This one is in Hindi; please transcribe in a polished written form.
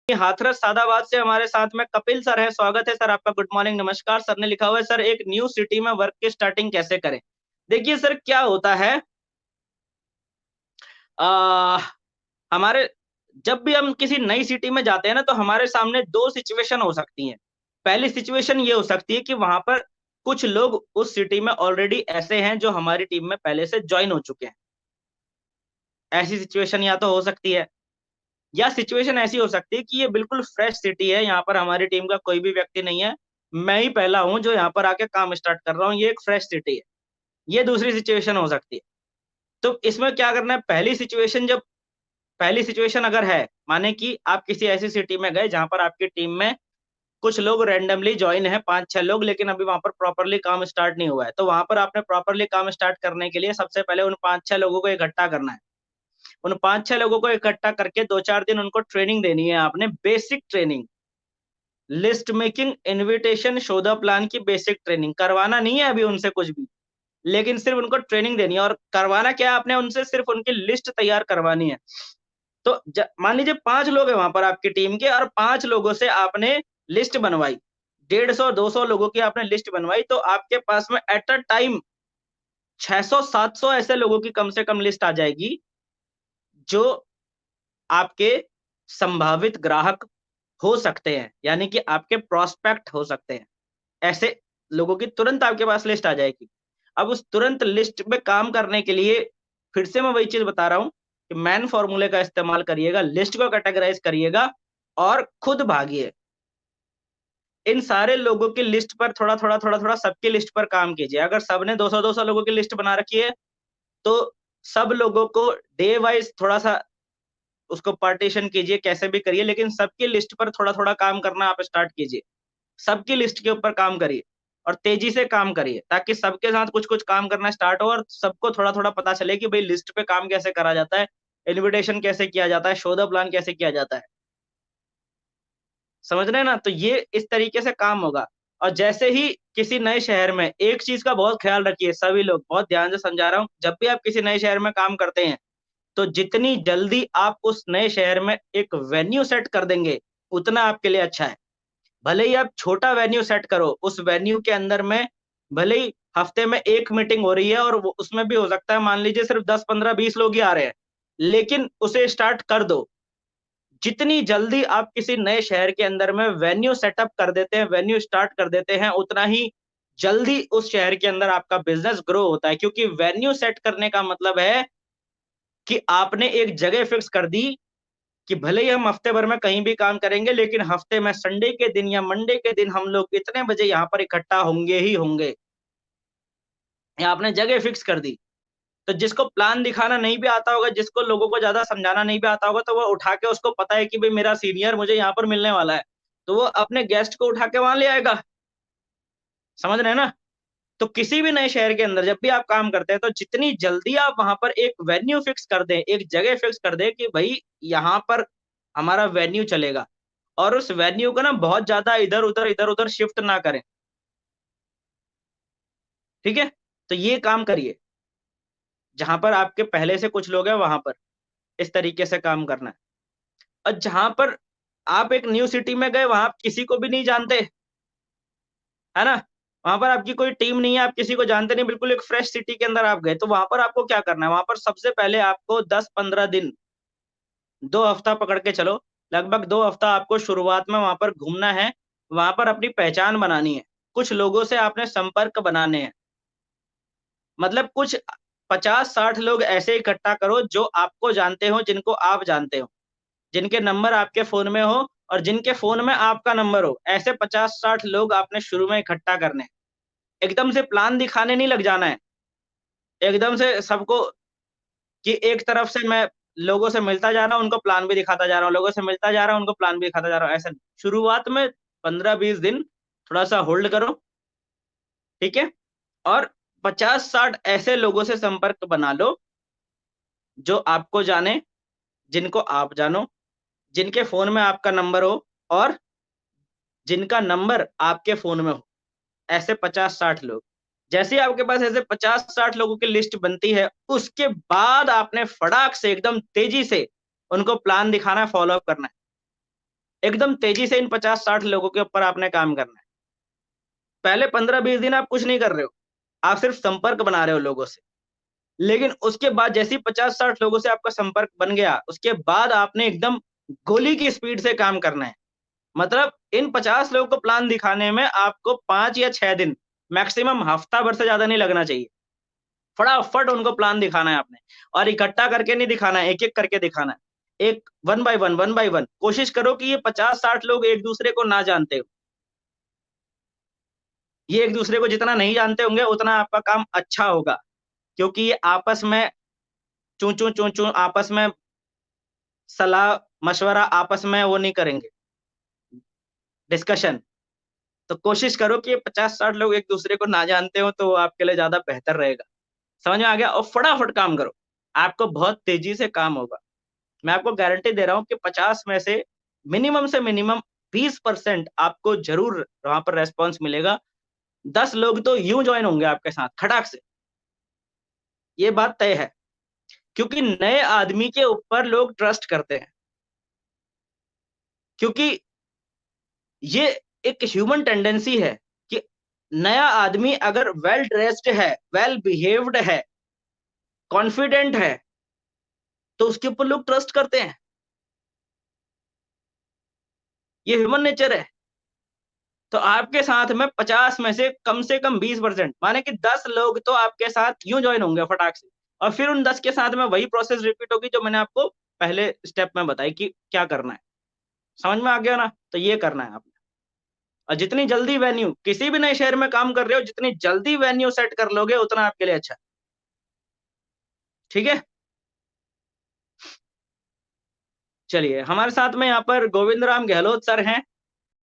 हाथरस सादाबाद से हमारे साथ में कपिल सर है। स्वागत है सर आपका। गुड मॉर्निंग, नमस्कार। सर ने लिखा हुआ है, सर एक न्यू सिटी में वर्क की स्टार्टिंग कैसे करें। देखिए सर, क्या होता है, आ, हमारे जब भी हम किसी नई सिटी में जाते हैं ना, तो हमारे सामने दो सिचुएशन हो सकती हैं। पहली सिचुएशन ये हो सकती है कि वहां पर कुछ लोग उस सिटी में ऑलरेडी ऐसे हैं जो हमारी टीम में पहले से ज्वाइन हो चुके हैं। ऐसी सिचुएशन या तो हो सकती है, या सिचुएशन ऐसी हो सकती है कि ये बिल्कुल फ्रेश सिटी है, यहाँ पर हमारी टीम का कोई भी व्यक्ति नहीं है, मैं ही पहला हूं जो यहाँ पर आके काम स्टार्ट कर रहा हूँ, ये एक फ्रेश सिटी है। ये दूसरी सिचुएशन हो सकती है। तो इसमें क्या करना है, पहली सिचुएशन अगर है, माने कि आप किसी ऐसी सिटी में गए जहां पर आपकी टीम में कुछ लोग रैंडमली ज्वाइन है, 5-6 लोग, लेकिन अभी वहां पर प्रॉपरली काम स्टार्ट नहीं हुआ है। तो वहां पर आपने प्रॉपरली काम स्टार्ट करने के लिए सबसे पहले उन 5-6 लोगों को इकट्ठा करना है। उन 5-6 लोगों को इकट्ठा करके 2-4 दिन उनको ट्रेनिंग देनी है आपने, basic training, list making, invitation, show the plan की बेसिक ट्रेनिंग करवाना नहीं है अभी उनसे कुछ भी, लेकिन सिर्फ उनको ट्रेनिंग देनी है। और करवाना क्या है, आपने उनसे सिर्फ उनकी लिस्ट तैयार करवानी है। तो मान लीजिए 5 लोग हैं वहां पर आपकी टीम के, और 5 लोगों से आपने लिस्ट बनवाई, 150-200 लोगों की आपने लिस्ट बनवाई, तो आपके पास में एट अ टाइम 600-700 ऐसे लोगों की कम से कम लिस्ट आ जाएगी जो आपके संभावित ग्राहक हो सकते हैं, यानी कि आपके प्रोस्पेक्ट हो सकते हैं। ऐसे लोगों की तुरंत आपके पास लिस्ट आ जाएगी। अब उस तुरंत लिस्ट पे काम करने के लिए फिर से मैं वही चीज बता रहा हूं कि मैन फॉर्मूले का इस्तेमाल करिएगा, लिस्ट को कैटेगराइज करिएगा और खुद भागिए। इन सारे लोगों की लिस्ट पर थोड़ा थोड़ा सबकी लिस्ट पर काम कीजिए। अगर सबने 200-200 लोगों की लिस्ट बना रखी है, तो सब लोगों को डे वाइज थोड़ा सा उसको पार्टीशन कीजिए, कैसे भी करिए, लेकिन सबकी लिस्ट पर थोड़ा-थोड़ा काम करना आप स्टार्ट कीजिए। सबकी लिस्ट के ऊपर काम करिए और तेजी से काम करिए, ताकि सबके साथ कुछ-कुछ काम करना स्टार्ट हो और सबको थोड़ा-थोड़ा पता चले कि भाई लिस्ट पे काम कैसे करा जाता है, इन्विटेशन कैसे किया जाता है, शो द प्लान कैसे किया जाता है। समझ रहे हैं ना? तो ये इस तरीके से काम होगा। और जैसे ही किसी नए शहर में, एक चीज़ का बहुत ख्याल रखिए सभी लोग, बहुत ध्यान से समझा रहा हूँ, जब भी आप किसी नए शहर में काम करते हैं, तो जितनी जल्दी आप उस नए शहर में एक वेन्यू सेट कर देंगे, उतना आपके लिए अच्छा है। भले ही आप छोटा वेन्यू सेट करो, उस वेन्यू के अंदर में भले ही हफ्ते में 1 मीटिंग हो रही है और वो उसमें भी हो सकता है मान लीजिए सिर्फ 10, 15, 20 लोग ही आ रहे हैं, लेकिन उसे स्टार्ट कर दो। जितनी जल्दी आप किसी नए शहर के अंदर में वेन्यू सेटअप कर देते हैं, वेन्यू स्टार्ट कर देते हैं, उतना ही जल्दी उस शहर के अंदर आपका बिज़नेस ग्रो होता है। क्योंकि वेन्यू सेट करने का मतलब है कि आपने एक जगह फिक्स कर दी कि भले ही हम हफ्ते भर में कहीं भी काम करेंगे, लेकिन हफ्ते में संडे के दिन या मंडे के दिन हम लोग इतने बजे यहाँ पर इकट्ठा होंगे ही होंगे। ये आपने जगह फिक्स कर दी। तो जिसको प्लान दिखाना नहीं भी आता होगा, जिसको लोगों को ज़्यादा समझाना नहीं भी आता होगा, तो वो उठा के, उसको पता है कि भई मेरा सीनियर मुझे यहाँ पर मिलने वाला है, तो वो अपने गेस्ट को उठा के वहाँ ले आएगा। समझ रहे हैं ना? तो किसी भी नए शहर के अंदर जब भी आप काम करते हैं, तो जितनी जल्दी आप वहां पर एक वेन्यू फिक्स कर दें, एक जगह फिक्स कर दें कि भाई यहाँ पर हमारा वेन्यू चलेगा, और उस वेन्यू को ना बहुत ज्यादा इधर उधर शिफ्ट ना करें। ठीक है? तो ये काम करिए, जहां पर आपके पहले से कुछ लोग हैं वहां पर इस तरीके से काम करना है। और जहां पर आप एक न्यू सिटी में गए, वहां आप किसी को भी नहीं जानते, है ना? वहां पर आपकी कोई टीम नहीं है, आप किसी को जानते नहीं, बिल्कुल एक फ्रेश सिटी के अंदर आप गए, तो वहां पर आपको क्या करना है? वहां पर सबसे पहले आपको 10-15 दिन, 2 हफ्ता पकड़ के चलो, लगभग 2 हफ्ता आपको शुरुआत में वहां पर घूमना है, वहां पर अपनी पहचान बनानी है, कुछ लोगों से आपने संपर्क बनाने हैं। मतलब कुछ 50-60 लोग ऐसे इकट्ठा करो जो आपको जानते हो, जिनको आप जानते हो, जिनके नंबर आपके फ़ोन में हो और जिनके फ़ोन में आपका नंबर हो। ऐसे 50-60 लोग आपने शुरू में इकट्ठा करने हैं। एकदम से प्लान दिखाने नहीं लग जाना है। एकदम से सबको कि एक तरफ से मैं लोगों से मिलता जा रहा हूँ, उनको प्लान भी दिखाता जा रहा हूँ, लोगों से मिलता जा रहा हूँ, उनको प्लान भी दिखाता जा रहा हूँ, ऐसा नहीं। शुरुआत में 15-20 दिन थोड़ा-सा होल्ड करो, ठीक है? और 50-60 ऐसे लोगों से संपर्क बना लो, जो आपको जाने, जिनको आप जानो, जिनके फ़ोन में आपका नंबर हो और जिनका नंबर आपके फ़ोन में हो। ऐसे 50-60 लोग। जैसे ही आपके पास ऐसे 50-60 लोगों की लिस्ट बनती है, उसके बाद आपने फटाक से एकदम तेज़ी से उनको प्लान दिखाना है, फ़ॉलो अप करना है। एकदम तेजी से इन 50-60 लोगों के ऊपर आपने काम करना है। पहले 15-20 दिन आप कुछ नहीं कर रहे हो, आप सिर्फ संपर्क बना रहे हो लोगों से। लेकिन उसके बाद जैसे ही 50-60 लोगों से आपका संपर्क बन गया, उसके बाद आपने एकदम गोली की स्पीड से काम करना है। मतलब इन 50 लोगों को प्लान दिखाने में आपको 5 या 6 दिन, मैक्सिमम हफ्ता भर से ज़्यादा नहीं लगना चाहिए। फटाफट उनको प्लान दिखाना है आपने, और इकट्ठा करके नहीं दिखाना है, एक-एक करके दिखाना है। एक 1 बाय 1 कोशिश करो कि ये 50-60 लोग एक-दूसरे को ना जानते हो। ये एक-दूसरे को जितना नहीं जानते होंगे, उतना आपका काम अच्छा होगा, क्योंकि ये आपस में चूँ-चूँ, चूँ-चूँ आपस में सलाह-मशवरा आपस में वो नहीं करेंगे, डिस्कशन। तो कोशिश करो कि ये 50-60 लोग एक-दूसरे को ना जानते हो, तो वो आपके लिए ज़्यादा बेहतर रहेगा। समझ में आ गया? और फटाफट काम करो, आपको बहुत तेज़ी से काम होगा। मैं आपको गारंटी दे रहा हूँ कि 50 में से मिनिमम 20% आपको ज़रूर वहाँ पर रिस्पॉन्स मिलेगा। 10 लोग तो यूँ जॉइन होंगे आपके साथ खटाक से, ये बात तय है। क्योंकि नए आदमी के ऊपर लोग ट्रस्ट करते हैं, क्योंकि ये एक ह्यूमन टेंडेंसी है कि नया आदमी अगर वेल ड्रेस्ड है, वेल बिहेव्ड है, कॉन्फिडेंट है, तो उसके ऊपर लोग ट्रस्ट करते हैं। ये ह्यूमन नेचर है। तो आपके साथ में 50 में से कम 20%, माने कि 10 लोग तो आपके साथ यूँ जॉइन होंगे फटाक से, और फिर उन 10 के साथ में वही प्रोसेस रिपीट होगी जो मैंने आपको पहले स्टेप में बताई कि क्या करना है। समझ में आ गया ना? तो ये करना है आपने। और जितनी जल्दी वेन्यू, किसी भी नए शहर में काम कर रहे हो, जितनी जल्दी वेन्यू सेट कर लोगे, उतना आपके लिए अच्छा है। ठीक है? चलिए, हमारे साथ में यहाँ पर गोविंद राम गहलोत सर हैं।